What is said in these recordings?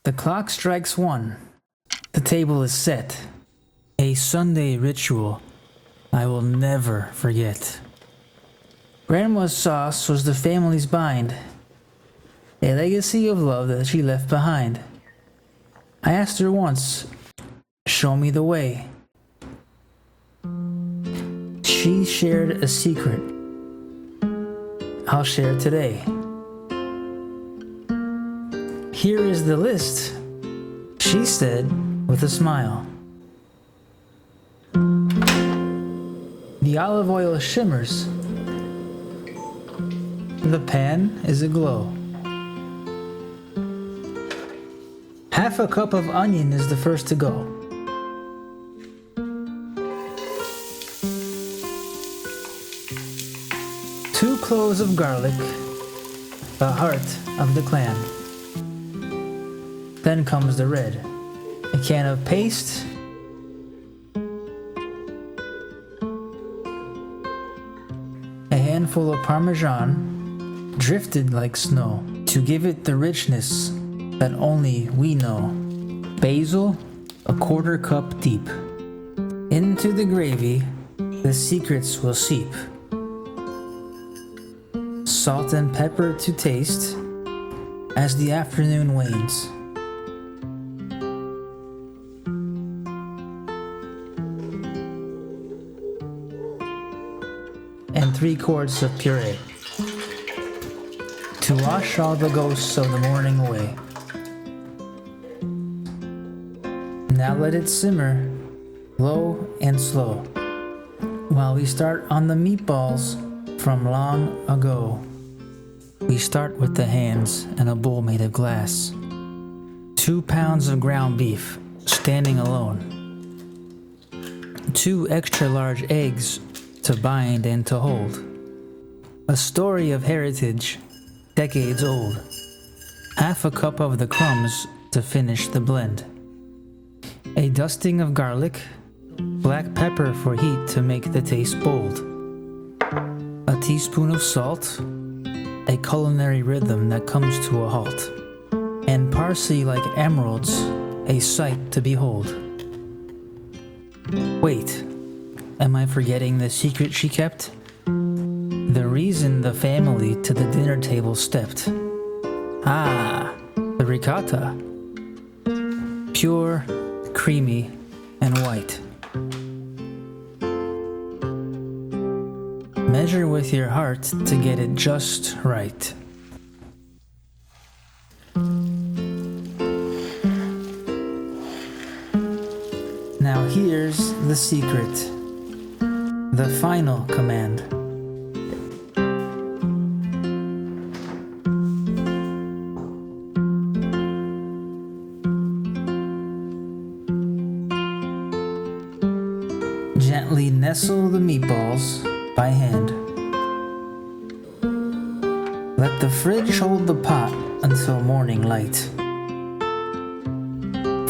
The clock strikes 1. The table is set. A Sunday ritual I will never forget. Grandma's sauce was the family's bind, a legacy of love that she left behind. I asked her once, show me the way. She shared a secret I'll share today. Here is the list, she said with a smile. The olive oil shimmers. The pan is aglow. Half a cup of onion is the first to go. Two cloves of garlic, the heart of the clan. Then comes the red, a can of paste, a handful of Parmesan, drifted like snow, to give it the richness that only we know. Basil, a quarter cup deep. Into the gravy, the secrets will seep. Salt and pepper to taste as the afternoon wanes. And 3 quarts of puree to wash all the ghosts of the morning away. Now let it simmer, low and slow, while we start on the meatballs from long ago. We start with the hands and a bowl made of glass. 2 pounds of ground beef, standing alone. 2 extra large eggs to bind and to hold. A story of heritage, decades old. Half a cup of the crumbs to finish the blend. A dusting of garlic, black pepper for heat to make the taste bold. A teaspoon of salt, a culinary rhythm that comes to a halt. And parsley like emeralds, a sight to behold. Wait, am I forgetting the secret she kept? The reason the family to the dinner table stepped. Ah, the ricotta. Pure, creamy, and white. Measure with your heart to get it just right. Now here's the secret, the final command. Gently nestle the meatballs by hand. Let the fridge hold the pot until morning light.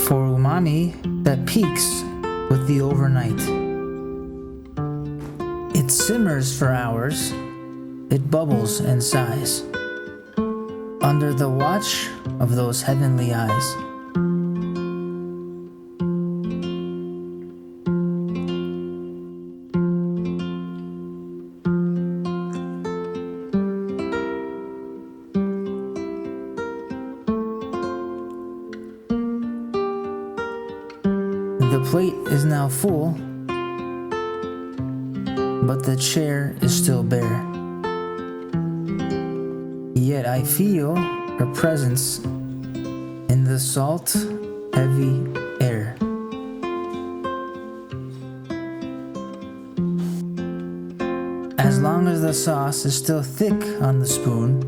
For umami that peaks with the overnight. It simmers for hours, it bubbles and sighs, under the watch of those heavenly eyes. The plate is now full, but the chair is still bare. Yet I feel her presence in the salt, heavy air. As long as the sauce is still thick on the spoon,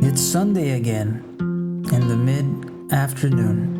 it's Sunday again in the mid-afternoon.